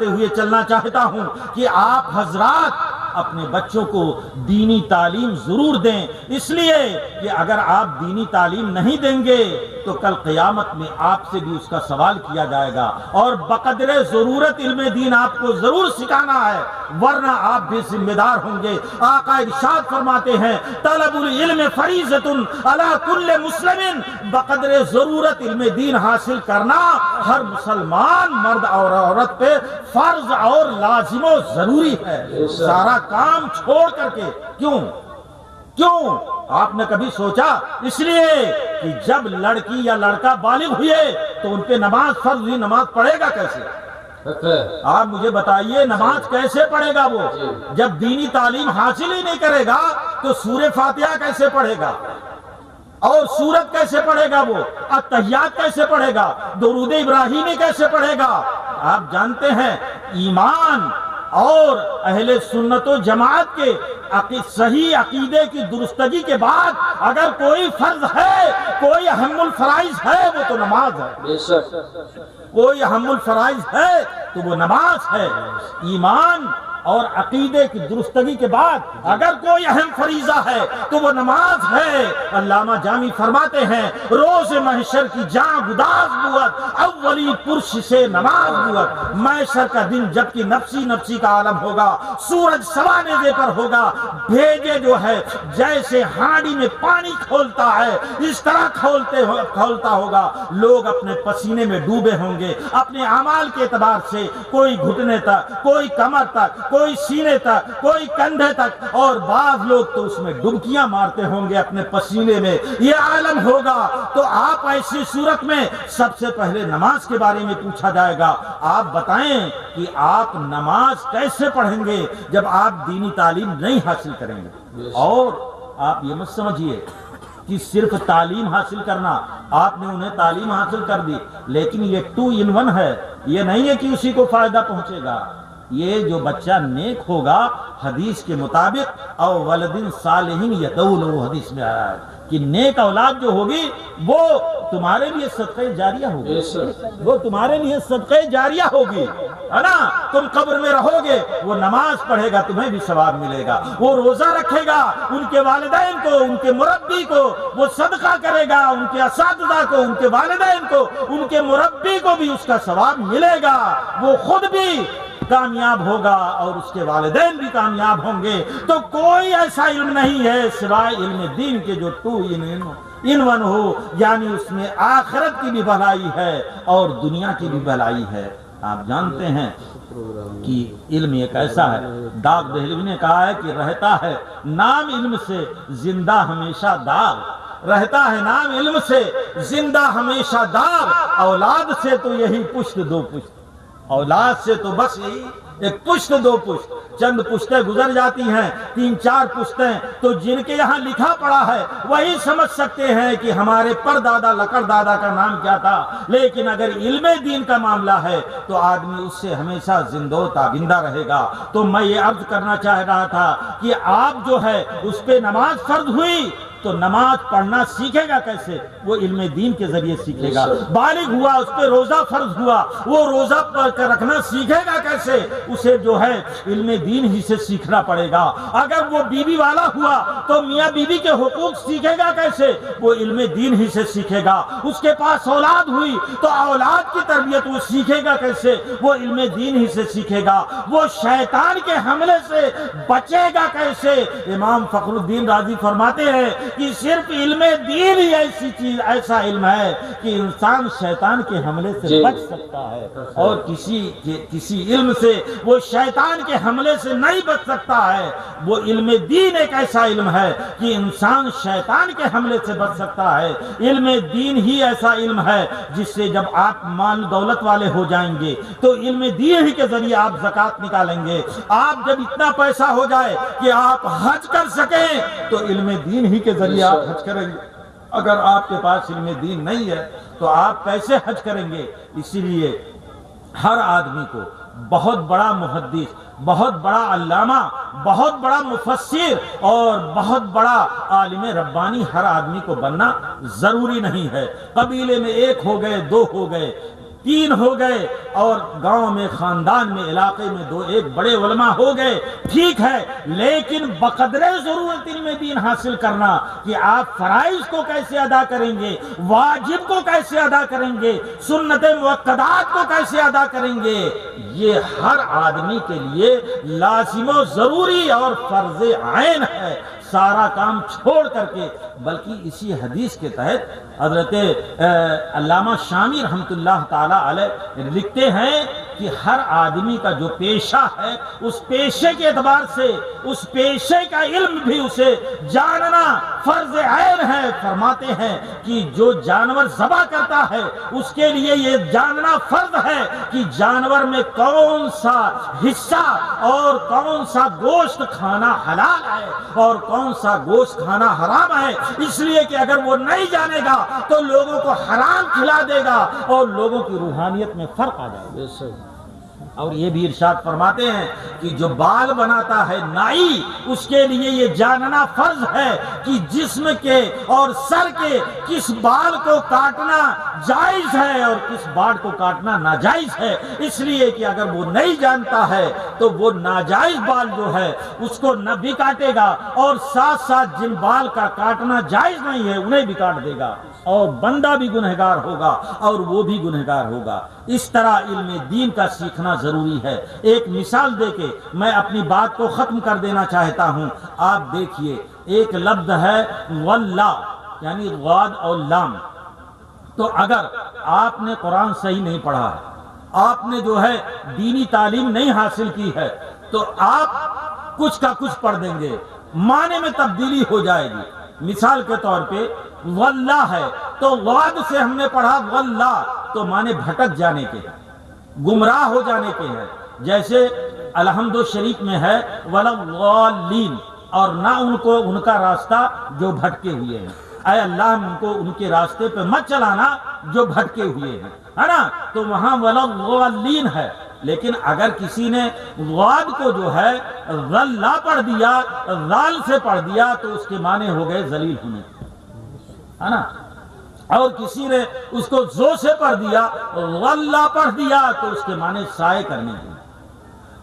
ہوئے چلنا چاہتا ہوں کہ آپ حضرات اپنے بچوں کو دینی تعلیم ضرور دیں، اس لیے کہ اگر آپ دینی تعلیم نہیں دیں گے تو کل قیامت میں آپ سے بھی اس کا سوال کیا جائے گا اور بقدر ضرورت علم دین آپ کو ضرور سکھانا ہے، ورنہ آپ بھی ذمہ دار ہوں گے. آقا ارشاد فرماتے ہیں طلب العلم فریضۃ علی کل مسلم، بقدر ضرورت علم دین حاصل کرنا ہر مسلمان مرد اور عورت پہ فرض اور لازم و ضروری ہے. سارا کام چھوڑ کر کے کیوں آپ نے کبھی سوچا؟ اس لیے کہ جب لڑکی یا لڑکا بالغ ہوئے تو ان پہ نماز فرض ہوئی، نماز پڑھے گا کیسے؟ آپ مجھے بتائیے نماز کیسے پڑھے گا وہ جب دینی تعلیم حاصل ہی نہیں کرے گا؟ تو سورہ فاتحہ کیسے پڑھے گا اور سورت کیسے پڑھے گا؟ وہ التحیات کیسے پڑھے گا؟ درود ابراہیمی کیسے پڑھے گا؟ آپ جانتے ہیں ایمان اور اہل سنت و جماعت کے صحیح عقیدے کی درستگی کے بعد اگر کوئی فرض ہے، کوئی اہم الفرائض ہے، وہ تو نماز ہے. بے شک کوئی اہم الفرائض ہے تو وہ نماز ہے. ایمان اور عقیدے کی درستگی کے بعد اگر کوئی اہم فریضہ ہے تو وہ نماز ہے. علامہ جامی فرماتے ہیں روز محشر کی جاں گداز بوت اولی پرش سے نماز بوت. محشر کا دن جبکہ نفسی نفسی کا عالم ہوگا، سورج سوانے پر ہوگا، بھیجے جو ہے جیسے ہانڈی میں پانی کھولتا ہے اس طرح کھولتا ہوگا. لوگ اپنے پسینے میں ڈوبے ہوں گے اپنے اعمال کے اعتبار سے، کوئی گھٹنے تک، کوئی کمر تک، کوئی سینے تک، کوئی کندھے تک، اور بعض لوگ تو اس میں ڈبکیاں مارتے ہوں گے اپنے پسینے میں. یہ عالم ہوگا تو آپ ایسی صورت میں سب سے پہلے نماز کے بارے میں پوچھا جائے گا. آپ بتائیں کہ آپ نماز کیسے پڑھیں گے جب آپ دینی تعلیم نہیں حاصل کریں گے؟ اور آپ یہ مت سمجھیے کہ صرف تعلیم حاصل کرنا، آپ نے انہیں تعلیم حاصل کر دی لیکن یہ 2 in 1 ہے. یہ نہیں ہے کہ اسی کو فائدہ پہنچے گا. یہ جو بچہ نیک ہوگا حدیث کے مطابق او ولد صالح یدعو لہ، حدیث میں آیا ہے کہ نیک اولاد جو ہوگی وہ تمہارے لیے صدقہ جاریہ ہوگی، بے شک وہ تمہارے لیے صدقہ جاریہ ہوگی، ہے نا؟ تم قبر میں رہو گے، وہ نماز پڑھے گا، تمہیں بھی ثواب ملے گا، وہ روزہ رکھے گا، ان کے والدین کو، ان کے مربی کو وہ صدقہ کرے گا، ان کے اساتذہ کو، ان کے والدین کو، ان کے مربی کو بھی اس کا ثواب ملے گا، وہ خود بھی کامیاب ہوگا اور اس کے والدین بھی کامیاب ہوں گے۔ تو کوئی ایسا علم نہیں ہے سوائے علم دین کے جو ٹو ان ون ہو، یعنی اس میں آخرت کی بھی بھلائی ہے اور دنیا کی بھی بھلائی ہے۔ آپ جانتے ہیں کہ علم ایک ایسا ہے، داغ دہلوی نے کہا ہے کہ رہتا ہے نام علم سے زندہ ہمیشہ داغ، رہتا ہے نام علم سے زندہ ہمیشہ داغ، اولاد سے تو یہی پشت دو پشت، اولاد سے تو بس یہی ایک پشت دو پشت، چند پشتیں گزر جاتی ہیں، 3-4 پشتیں، تو جن کے یہاں لکھا پڑا ہے وہی سمجھ سکتے ہیں کہ ہمارے پردادا لکڑ دادا کا نام کیا تھا۔ لیکن اگر علم دین کا معاملہ ہے تو آدمی اس سے ہمیشہ زندہ و تابندہ رہے گا۔ تو میں یہ عرض کرنا چاہ رہا تھا کہ آپ جو ہے اس پہ نماز فرض ہوئی تو نماز پڑھنا سیکھے گا کیسے؟ وہ علم دین کے ذریعے سیکھے گا۔ بالغ ہوا، اس پہ روزہ فرض ہوا، وہ روزہ پڑھ کر رکھنا سیکھے گا کیسے؟ اسے جو ہے علم دین ہی سے سیکھنا پڑے گا۔ اگر وہ بیوی والا ہوا تو میاں بیوی کے حقوق سیکھے گا کیسے؟ وہ علم دین ہی سے سیکھے گا۔ اس کے پاس اولاد ہوئی تو اولاد کی تربیت وہ سیکھے گا کیسے؟ وہ علم دین ہی سے سیکھے گا۔ وہ شیطان کے حملے سے بچے گا کیسے؟ امام فخر الدین رازی فرماتے ہیں کہ صرف علم دین ہی ایسی چیز، ایسا علم ہے کہ انسان شیطان کے حملے سے بچ سکتا ہے، اور کسی علم سے وہ شیطان کے حملے سے نہیں بچ سکتا ہے۔ وہ علم دین ایک ایسا علم ہے کہ انسان شیطان کے حملے سے بچ سکتا ہے۔ علم دین ہی ایسا علم ہے جس سے جب آپ مال دولت والے ہو جائیں گے تو علم دین ہی کے ذریعے آپ زکوٰۃ نکالیں گے۔ آپ جب اتنا پیسہ ہو جائے کہ آپ حج کر سکیں تو علم دین ہی کے ذریعے آپ حج کریں گے۔ اگر آپ کے پاس علم دین نہیں ہے تو آپ کیسے حج کریں گے؟ اسی لیے ہر آدمی کو بہت بڑا محدث، بہت بڑا علامہ، بہت بڑا مفسر اور بہت بڑا عالم ربانی ہر آدمی کو بننا ضروری نہیں ہے۔ قبیلے میں 1 ہو گئے، 2 ہو گئے، 3 ہو گئے، اور گاؤں میں، خاندان میں، علاقے میں 2-1 بڑے علماء ہو گئے، ٹھیک ہے، لیکن بقدر ضرورت علم دین حاصل کرنا کہ آپ فرائض کو کیسے ادا کریں گے، واجب کو کیسے ادا کریں گے، سنت مؤکدات کو کیسے ادا کریں گے، یہ ہر آدمی کے لیے لازم و ضروری اور فرض عین ہے، سارا کام چھوڑ کر کے۔ بلکہ اسی حدیث کے تحت حضرت علامہ شامی رحمۃ اللہ تعالی علیہ لکھتے ہیں کہ ہر آدمی کا جو پیشہ ہے اس پیشے کے اعتبار سے اس پیشے کا علم بھی اسے جاننا فرض عین ہے۔ فرماتے ہیں کہ جو جانور ذبح کرتا ہے اس کے لیے یہ جاننا فرض ہے کہ جانور میں کون سا حصہ اور کون سا گوشت کھانا حلال ہے اور کون سا گوشت کھانا حرام ہے، اس لیے کہ اگر وہ نہیں جانے گا تو لوگوں کو حرام کھلا دے گا اور لوگوں کی روحانیت میں فرق آ جائے گا۔ اور یہ بھی ارشاد فرماتے ہیں کہ جو بال بناتا ہے نائی، اس کے لیے یہ جاننا فرض ہے کہ جسم کے اور سر کے کس بال کو کاٹنا جائز ہے اور کس بال کو کاٹنا ناجائز ہے، اس لیے کہ اگر وہ نہیں جانتا ہے تو وہ ناجائز بال جو ہے اس کو نہ بھی کاٹے گا اور ساتھ ساتھ جن بال کا کاٹنا جائز نہیں ہے انہیں بھی کاٹ دے گا، اور بندہ بھی گنہگار ہوگا اور وہ بھی گنہگار ہوگا۔ اس طرح علم دین کا سیکھنا ضروری ہے۔ ایک مثال دے کے میں اپنی بات کو ختم کر دینا چاہتا ہوں۔ آپ دیکھیے، ایک لفظ ہے واللہ، یعنی غاد اور لام۔ تو اگر آپ نے قرآن صحیح نہیں پڑھا ہے، آپ نے جو ہے دینی تعلیم نہیں حاصل کی ہے، تو آپ کچھ کا کچھ پڑھ دیں گے، معنی میں تبدیلی ہو جائے گی۔ مثال کے طور پہ واللہ ہے تو غاد سے ہم نے پڑھا واللہ، تو معنی بھٹک جانے کے، گمراہ ہو جانے کے ہیں۔ جیسے الحمد شریف میں ہے وَلَضَّالِّينَ، اور نہ ان کا راستہ جو بھٹکے ہوئے ہیں، اے اللہ ان کو ان کے راستے پہ مت چلانا جو بھٹکے ہوئے ہیں، ہے نا؟ تو وہاں وَلَضَّالِّينَ ہے۔ لیکن اگر کسی نے غاد کو جو ہے غلہ پڑھ دیا، غال سے پڑھ دیا، تو اس کے معنی ہو گئے ذلیل ہونے، ہے نا؟ اور کسی نے اس کو زو سے پڑھ دیا، غلہ پڑھ دیا، تو اس کے معنی سائے کرنے کے،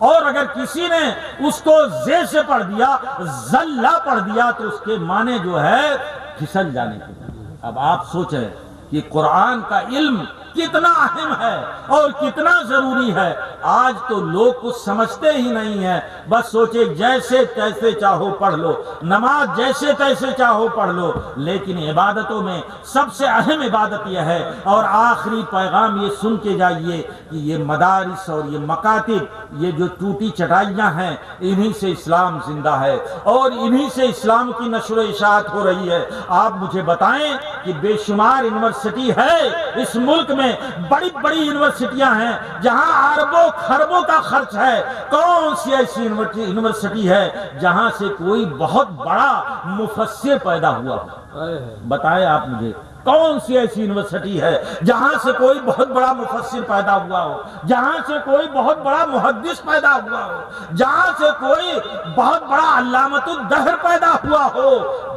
اور اگر کسی نے اس کو زے سے پڑھ دیا، زلہ پڑھ دیا، تو اس کے معنی جو ہے پھسل جانے کے۔ اب آپ سوچیں کہ قرآن کا علم کتنا اہم ہے اور کتنا ضروری ہے۔ آج تو لوگ کچھ سمجھتے ہی نہیں ہیں، بس سوچے جیسے تیسے چاہو پڑھ لو، نماز جیسے تیسے چاہو پڑھ لو، لیکن عبادتوں میں سب سے اہم عبادت یہ ہے۔ اور آخری پیغام یہ سن کے جائیے کہ یہ مدارس اور یہ مکاتب، یہ جو ٹوٹی چٹائیاں ہیں، انہی سے اسلام زندہ ہے اور انہی سے اسلام کی نشر و اشاعت ہو رہی ہے۔ آپ مجھے بتائیں کہ بے شمار یونیورسٹی ہے اس ملک میں، بڑی بڑی یونیورسٹیاں ہیں جہاں اربوں خربوں کا خرچ ہے، کون سی ایسی یونیورسٹی ہے جہاں سے کوئی بہت بڑا مفسر پیدا ہوا ہو؟ بتائیں آپ مجھے، کون سی ایسی یونیورسٹی ہے جہاں سے کوئی بہت بڑا مفسر پیدا ہوا ہو، جہاں سے کوئی بہت بڑا محدث پیدا ہوا ہو، جہاں سے کوئی بہت بڑا علامۃ الدہر پیدا ہوا ہو؟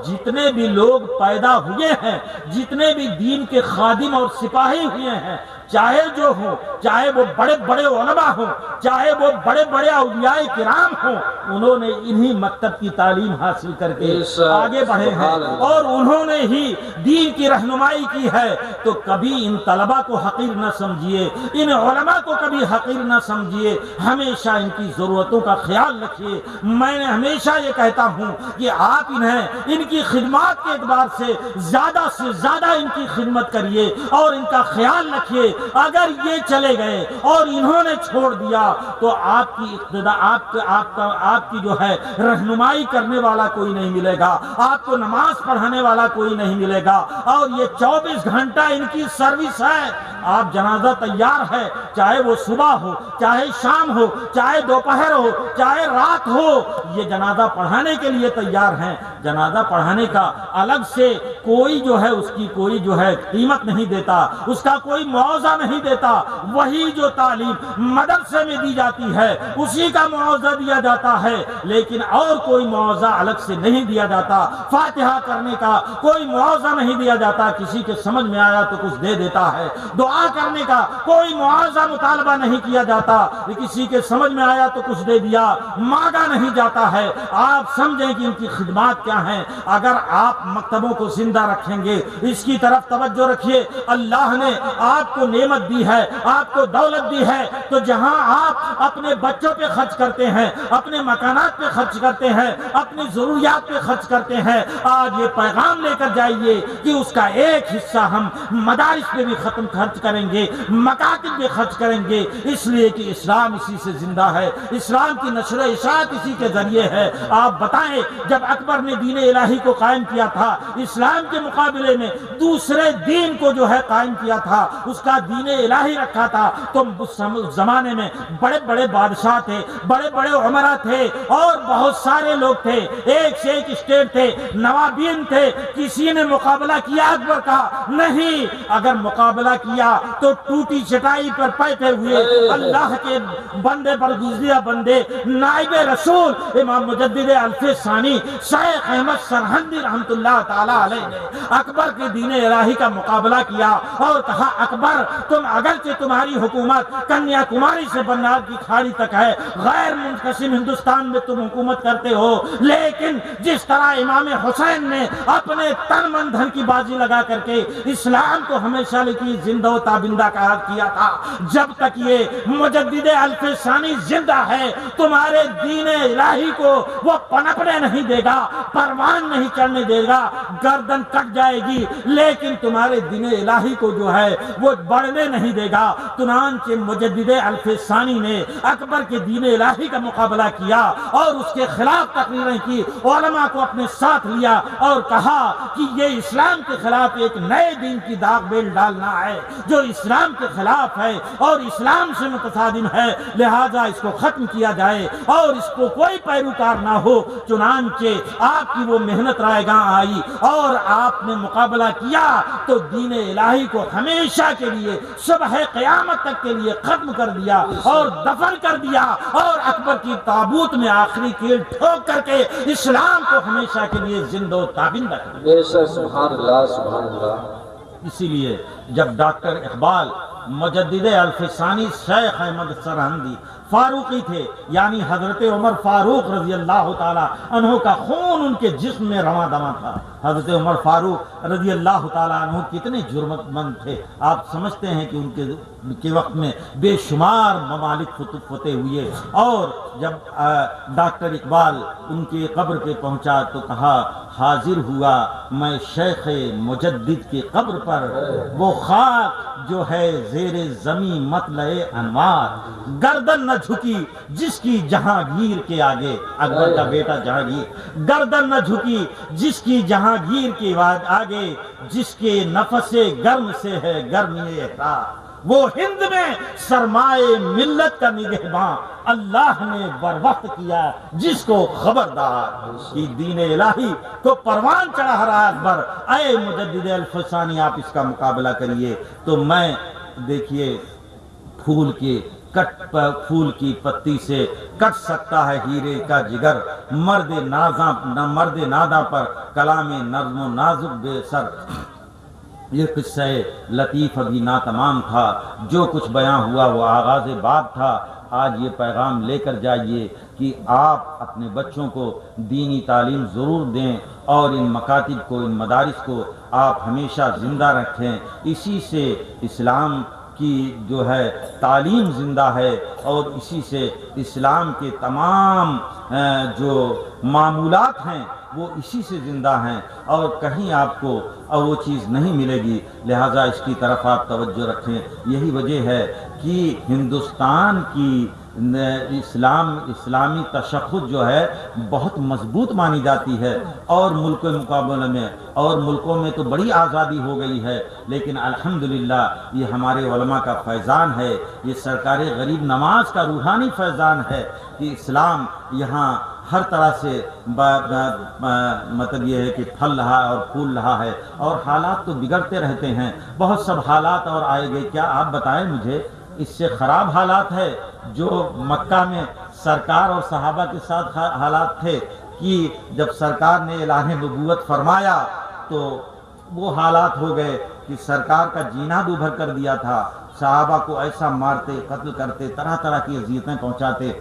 جتنے بھی لوگ پیدا ہوئے ہیں، جتنے بھی دین کے خادم اور سپاہی ہوئے ہیں، چاہے جو ہوں، چاہے وہ بڑے بڑے علماء ہوں، چاہے وہ بڑے بڑے اولیاء کرام ہوں، انہوں نے انہی مکتب کی تعلیم حاصل کر کے آگے بڑھے ہیں اور انہوں نے ہی دین کی رہنمائی کی ہے۔ تو کبھی ان طلباء کو حقیر نہ سمجھیے، ان علماء کو کبھی حقیر نہ سمجھیے، ہمیشہ ان کی ضرورتوں کا خیال رکھیے۔ میں نے ہمیشہ یہ کہتا ہوں کہ آپ انہیں ان کی خدمات کے اعتبار سے زیادہ ان کی خدمت کریے اور ان کا خیال رکھیے۔ اگر یہ چلے گئے اور انہوں نے چھوڑ دیا تو آپ کی اقتدا، آپ کی جو ہے رہنمائی کرنے والا کوئی نہیں ملے گا، آپ کو نماز پڑھانے والا کوئی نہیں ملے گا، اور یہ 24 گھنٹہ ان کی سروس ہے۔ آپ جنازہ تیار ہے، چاہے وہ صبح ہو، چاہے شام ہو، چاہے دوپہر ہو، چاہے رات ہو، یہ جنازہ پڑھانے کے لیے تیار ہیں۔ جنازہ پڑھانے کا الگ سے کوئی جو ہے اس کی کوئی جو ہے قیمت نہیں دیتا، اس کا کوئی معاوضہ نہیں دیتا۔ وہی جو تعلیم مدرسے میں دی جاتی ہے اسی کا معاوضہ دیا جاتا ہے، لیکن اور کوئی معاوضہ الگ سے نہیں دیا جاتا۔ فاتحہ کرنے کا کوئی معاوضہ نہیں دیا جاتا، کسی کے سمجھ میں آیا تو کچھ دے دیتا ہے۔ دعا کرنے کا کوئی معاوضہ مطالبہ نہیں کیا جاتا، کسی کے سمجھ میں آیا تو کچھ دے دیا، مانگا نہیں جاتا ہے۔ آپ سمجھیں کہ ان کی خدمات کیا ہیں۔ اگر آپ مکتبوں کو زندہ رکھیں گے، اس کی طرف توجہ رکھیے۔ اللہ نے آپ کو نعمت دی ہے، آپ کو دولت دی ہے، تو جہاں آپ اپنے بچوں پہ خرچ کرتے ہیں، اپنے مکانات پہ خرچ کرتے ہیں، اپنی ضروریات پہ خرچ کرتے ہیں، آج یہ پیغام لے کر جائیے کہ اس کا ایک حصہ ہم مدارس پہ بھی خرچ کریں گے، مکاتب پہ خرچ کریں گے، اس لیے کہ اسلام اسی سے زندہ ہے، اسلام کی نشر و اشاعت اسی کے ذریعے ہے۔ آپ بتائیں، جب اکبر نے دین الہی کو قائم کیا تھا، اسلام کے مقابلے میں دوسرے دین کو جو ہے قائم کیا تھا، اس کا دین الہی رکھا تھا، تو اس زمانے میں بڑے بڑے بادشاہ تھے، بڑے بڑے عمرا تھے اور بہت سارے لوگ تھے، ایک سے ایک اسٹیٹ تھے، نوابین تھے۔ کسی نے مقابلہ کیا اکبر کا؟ نہیں۔ اگر مقابلہ کیا تو ٹوٹی چٹائی پر بیٹھے ہوئے اللہ کے بندے برگزیدہ بندے نائب رسول امام مجدد الف ثانی شیخ احمد سرہندی رحمت اللہ تعالی علیہ نے اکبر کے دین الہی کا مقابلہ کیا اور کہا، اکبر تم اگرچہ تمہاری حکومت کنیا کماری سے بنگال کی کھاڑی تک ہے، غیر منقسم ہندوستان میں تم حکومت کرتے ہو، لیکن جس طرح امام حسین نے اپنے تن من دھن کی بازی لگا کر کے اسلام کو ہمیشہ لیے زندہ و تابندہ کیا تھا، جب تک یہ مجدد الف ثانی زندہ ہے تمہارے دین الہی کو وہ پنپنے نہیں دے گا، پروان نہیں چڑھنے دے گا، گردن کٹ جائے گی، لیکن تمہارے دین الہی کو جو ہے وہ بڑھنے نہیں دے گا۔ چنانچہ مجدد الف ثانی نے اکبر کے دین الہی کا مقابلہ کیا اور اس کے خلاف تقریریں کی، علماء کو اپنے ساتھ لیا اور کہا کہ یہ اسلام کے خلاف ایک نئے دین کی داغ بیل ڈالنا ہے جو اسلام کے خلاف ہے اور اسلام سے متصادم ہے، لہذا اس کو ختم کیا جائے اور اس کو کوئی پیروکار نہ ہو۔ چنانچہ آپ کی وہ محنت رائے گاں آئی اور آپ نے مقابلہ کیا تو دین الہی کو ہمیشہ کے لیے صبح قیامت تک کے لیے ختم کر دیا اور دفن کر دیا، اور اکبر کی تابوت میں آخری کیل ٹھوک کر کے اسلام کو ہمیشہ کے لیے زندہ و تابندہ کر دیا۔ بے شک، سبحان اللہ، سبحان اللہ۔ اسی لیے جب ڈاکٹر اقبال مجدد الفسانی شیخ احمد سرہندی فاروقی تھے، یعنی حضرت عمر فاروق رضی اللہ تعالی عنہ کا خون ان کے جسم میں رواں دواں تھا۔ حضرت عمر فاروق رضی اللہ تعالی عنہ کتنے جرمت مند تھے، آپ سمجھتے ہیں کہ ان کے وقت میں بے شمار ممالک فتح ہوئے، اور جب ڈاکٹر اقبال ان کی قبر پہ پہنچا تو کہا حاضر ہوا میں شیخ مجدد کی قبر پر، وہ خاک جو ہے زیر زمین مطلع انوار، گردن نہ جھکی جس کی جہانگیر کے آگے، اکبر کا بیٹا جہانگیر، گردن نہ جھکی جس کی جہانگیر کے آگے، جس کے نفس گرم سے ہے گرمی احساس، وہ ہند میں سرمائے ملت کا نگہباں، اللہ نے بر وقت کیا جس کو خبردار، کہ دین الہی کو پروان چڑھا رہا اکبر، اے مجدد الفسانی آپ اس کا مقابلہ کریے۔ تو میں دیکھیے پھول کی پتی سے کٹ سکتا ہے ہیرے کا جگر، مرد ناداں پر کلام نظم و نازک بے سر، یہ قصہ لطیف ابھی ناتمام تھا، جو کچھ بیان ہوا وہ آغاز بات تھا۔ آج یہ پیغام لے کر جائیے کہ آپ اپنے بچوں کو دینی تعلیم ضرور دیں، اور ان مکاتب کو، ان مدارس کو آپ ہمیشہ زندہ رکھیں، اسی سے اسلام کی جو ہے تعلیم زندہ ہے، اور اسی سے اسلام کے تمام جو معمولات ہیں وہ اسی سے زندہ ہیں، اور کہیں آپ کو وہ چیز نہیں ملے گی، لہٰذا اس کی طرف آپ توجہ رکھیں۔ یہی وجہ ہے کہ ہندوستان کی اسلامی تشخص جو ہے بہت مضبوط مانی جاتی ہے، اور ملک کے مقابلے میں، اور ملکوں میں تو بڑی آزادی ہو گئی ہے، لیکن الحمدللہ یہ ہمارے علماء کا فیضان ہے، یہ سرکار غریب نواز کا روحانی فیضان ہے کہ اسلام یہاں ہر طرح سے مطلب یہ ہے کہ پھل رہا اور پھول رہا ہے، اور حالات تو بگڑتے رہتے ہیں، بہت سب حالات اور آئے گئے۔ کیا آپ بتائیں مجھے اس سے خراب حالات ہے جو مکہ میں سرکار اور صحابہ کے ساتھ حالات تھے، کہ جب سرکار نے اعلان نبوت فرمایا تو وہ حالات ہو گئے کہ سرکار کا جینا دو بھر کر دیا تھا، صحابہ کو ایسا مارتے، قتل کرتے، طرح طرح کی اذیتیں پہنچاتے،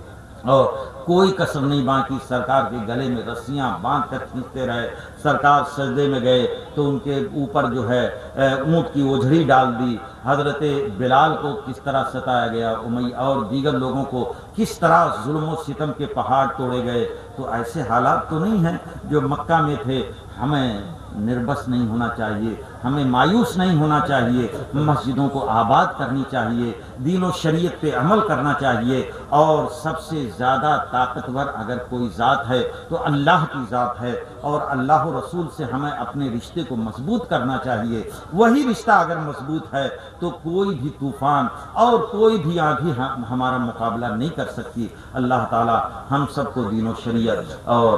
اور کوئی کسر نہیں باقی، سرکار کے گلے میں رسیاں باندھ کر کھینچتے رہے، سرکار سجدے میں گئے تو ان کے اوپر جو ہے اونٹ کی اوجھڑی ڈال دی، حضرت بلال کو کس طرح ستایا گیا، امیہ اور دیگر لوگوں کو کس طرح ظلم و ستم کے پہاڑ توڑے گئے۔ تو ایسے حالات تو نہیں ہیں جو مکہ میں تھے۔ ہمیں نربس نہیں ہونا چاہیے، ہمیں مایوس نہیں ہونا چاہیے، مسجدوں کو آباد کرنی چاہیے، دین و شریعت پہ عمل کرنا چاہیے، اور سب سے زیادہ طاقتور اگر کوئی ذات ہے تو اللہ کی ذات ہے، اور اللہ و رسول سے ہمیں اپنے رشتے کو مضبوط کرنا چاہیے۔ وہی رشتہ اگر مضبوط ہے تو کوئی بھی طوفان اور کوئی بھی آندھی ہمارا مقابلہ نہیں کر سکتی۔ اللہ تعالی ہم سب کو دین و شریعت اور